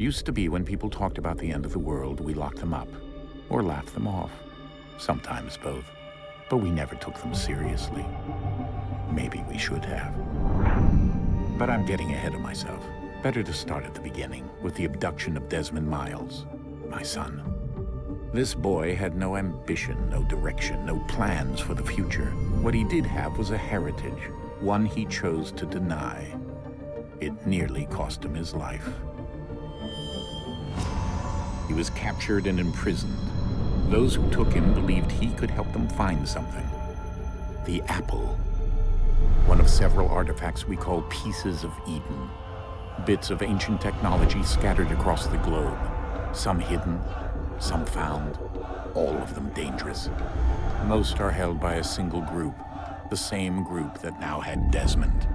Used to be when people talked about the end of the world, we locked them up, or laughed them off. Sometimes both. But we never took them seriously. Maybe we should have. But I'm getting ahead of myself. Better to start at the beginning, with the abduction of Desmond Miles, my son. This boy had no ambition, no direction, no plans for the future. What he did have was a heritage, one he chose to deny. It nearly cost him his life. He was captured and imprisoned. Those who took him believed he could help them find something. The apple. One of several artifacts we call pieces of Eden. Bits of ancient technology scattered across the globe. Some hidden, some found, all of them dangerous. Most are held by a single group, the same group that now had Desmond.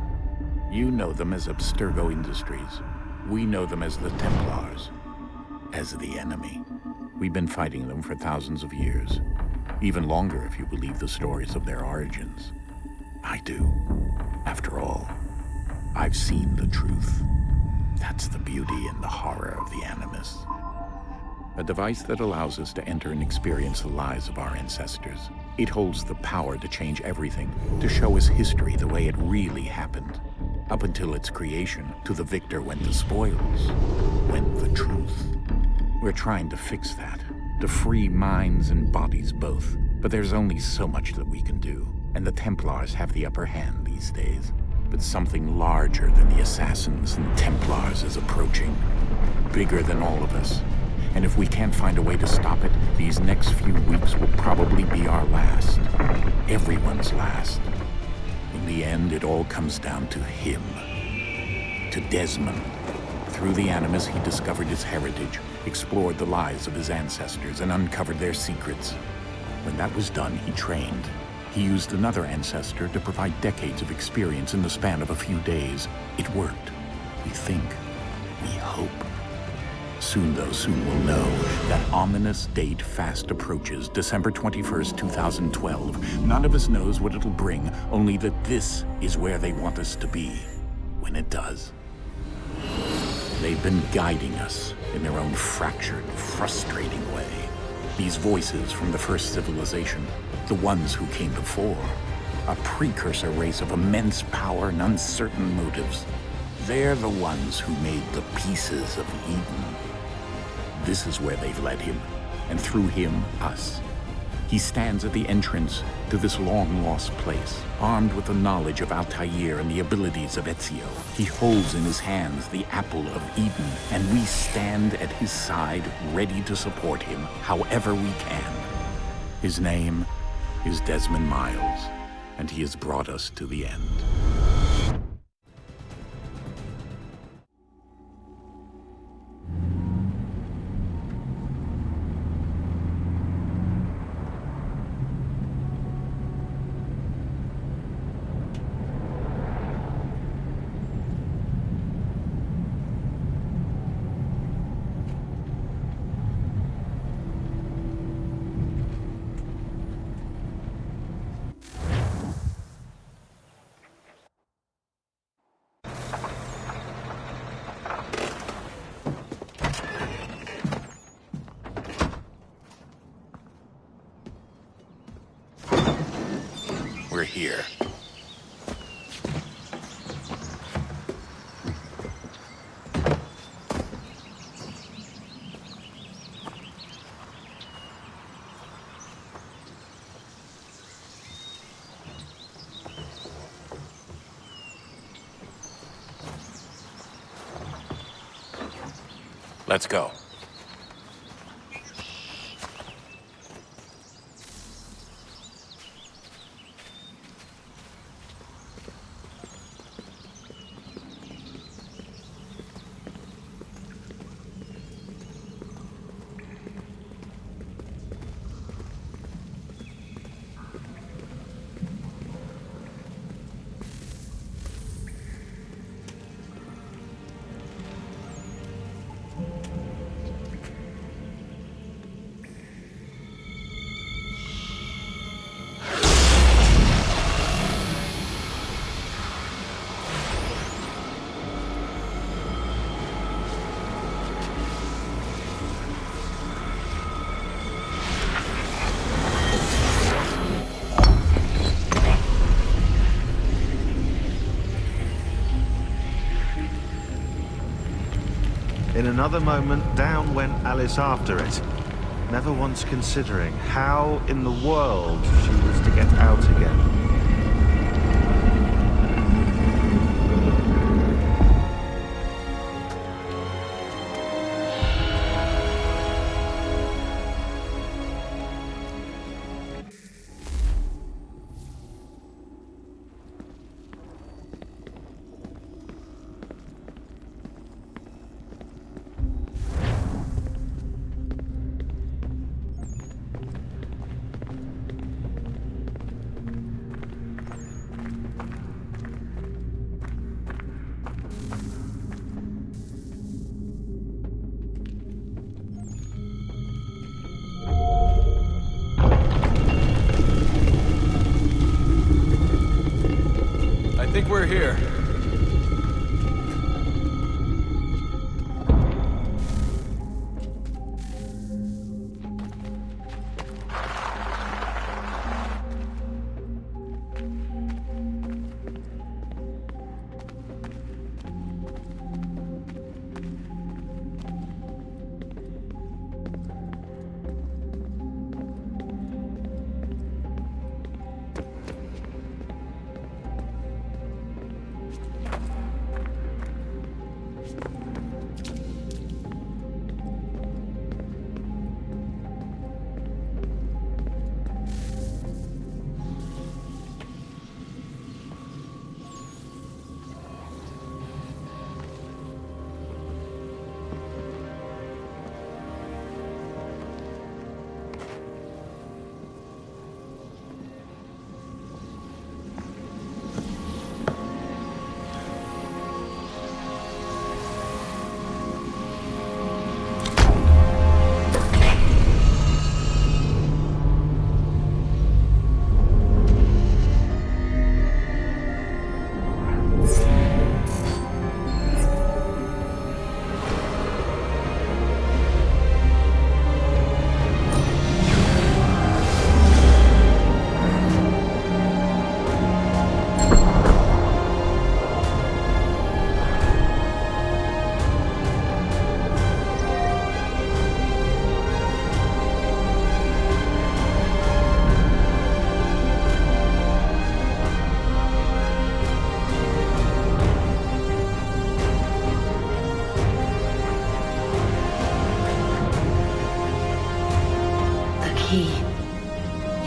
You know them as Abstergo Industries. We know them as the Templars, as the enemy. We've been fighting them for thousands of years, even longer if you believe the stories of their origins. I do. After all, I've seen the truth. That's the beauty and the horror of the Animus. A device that allows us to enter and experience the lives of our ancestors. It holds the power to change everything, to show us history the way it really happened. Up until its creation, to the victor went the spoils, went the truth. We're trying to fix that, to free minds and bodies both. But there's only so much that we can do, and the Templars have the upper hand these days. But something larger than the assassins and Templars is approaching, bigger than all of us. And if we can't find a way to stop it, these next few weeks will probably be our last. Everyone's last. In the end, it all comes down to him. To Desmond. Through the Animus, he discovered his heritage, explored the lives of his ancestors, and uncovered their secrets. When that was done, he trained. He used another ancestor to provide decades of experience in the span of a few days. It worked. We think. We hope. Soon, though, soon we'll know. That ominous date fast approaches, December 21st, 2012. None of us knows what it'll bring, only that this is where they want us to be, when it does. They've been guiding us in their own fractured, frustrating way. These voices from the first civilization, the ones who came before, a precursor race of immense power and uncertain motives. They're the ones who made the pieces of Eden. This is where they've led him, and through him, us. He stands at the entrance to this long-lost place, armed with the knowledge of Altair and the abilities of Ezio. He holds in his hands the apple of Eden, and we stand at his side, ready to support him however we can. His name is Desmond Miles, and he has brought us to the end. We're here. Let's go. In another moment, down went Alice after it, never once considering how in the world she was to get out again. I think we're here.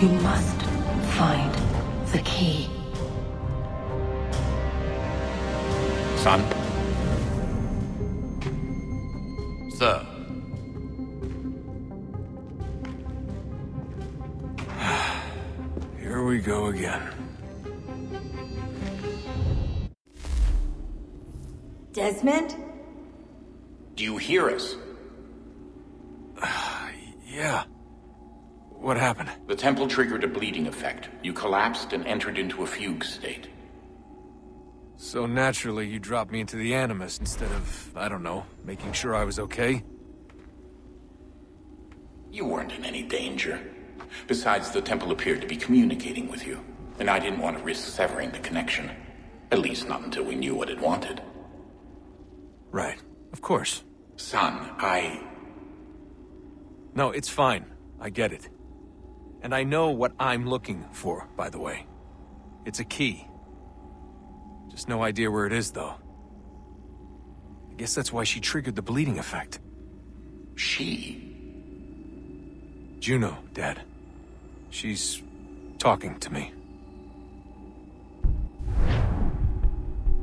You must find the key. Son? Sir. Here we go again. Desmond? Do you hear us? Yeah. What happened? The temple triggered a bleeding effect. You collapsed and entered into a fugue state. So naturally, you dropped me into the Animus instead of, I don't know, making sure I was okay? You weren't in any danger. Besides, the temple appeared to be communicating with you, and I didn't want to risk severing the connection. At least not until we knew what it wanted. Right. Of course. Son, No, it's fine. I get it. And I know what I'm looking for, by the way. It's a key. Just no idea where it is, though. I guess that's why she triggered the bleeding effect. She? Juno, Dad. She's talking to me.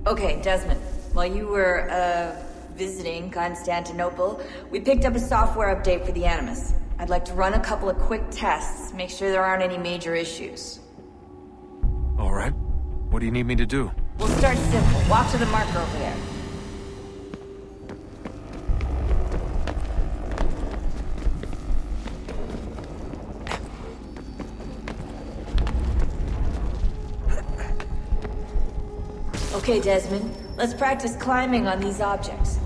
Okay, Desmond. While you were, visiting Constantinople, we picked up a software update for the Animus. I'd like to run a couple of quick tests, make sure there aren't any major issues. All right. What do you need me to do? We'll start simple. Walk to the marker over there. Okay, Desmond. Let's practice climbing on these objects.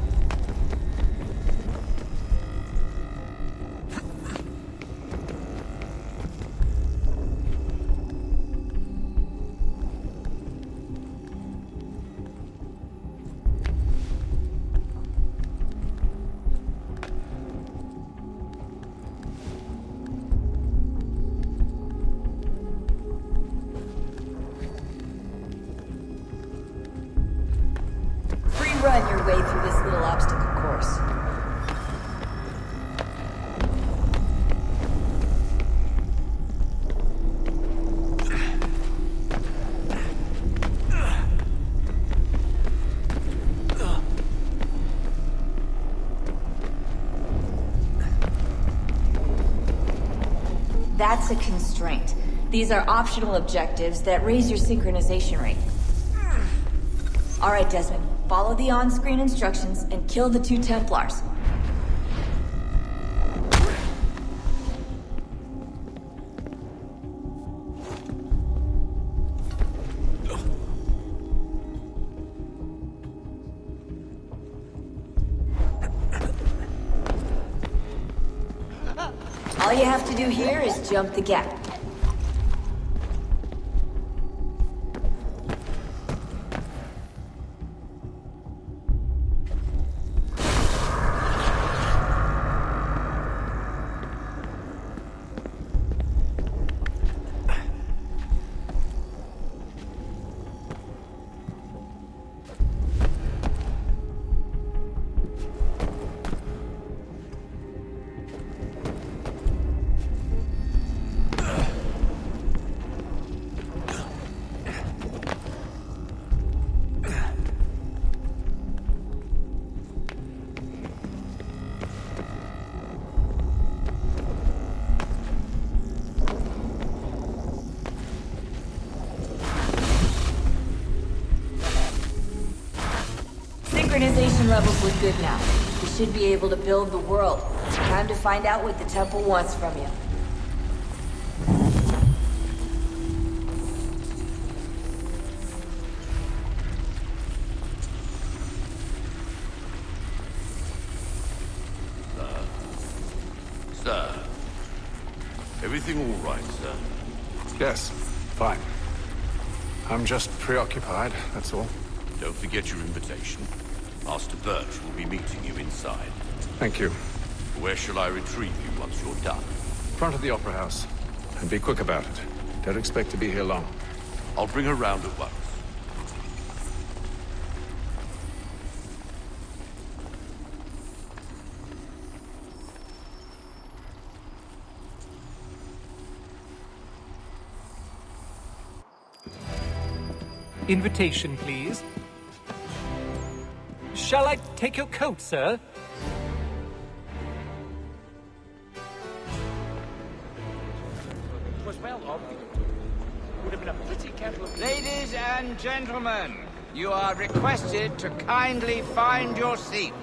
That's a constraint. These are optional objectives that raise your synchronization rate. Alright, Desmond. Follow the on-screen instructions and kill the 2 Templars. All you have to do here is jump the gap. Synchronization levels look good now. You should be able to build the world. Time to find out what the temple wants from you. Sir. Everything all right, sir? Yes, fine. I'm just preoccupied, that's all. Don't forget your invitation. Master Birch will be meeting you inside. Thank you. Where shall I retrieve you once you're done? Front of the Opera House. And be quick about it. Don't expect to be here long. I'll bring her round at once. Invitation, please. Shall I take your coat, sir? Ladies and gentlemen, you are requested to kindly find your seats.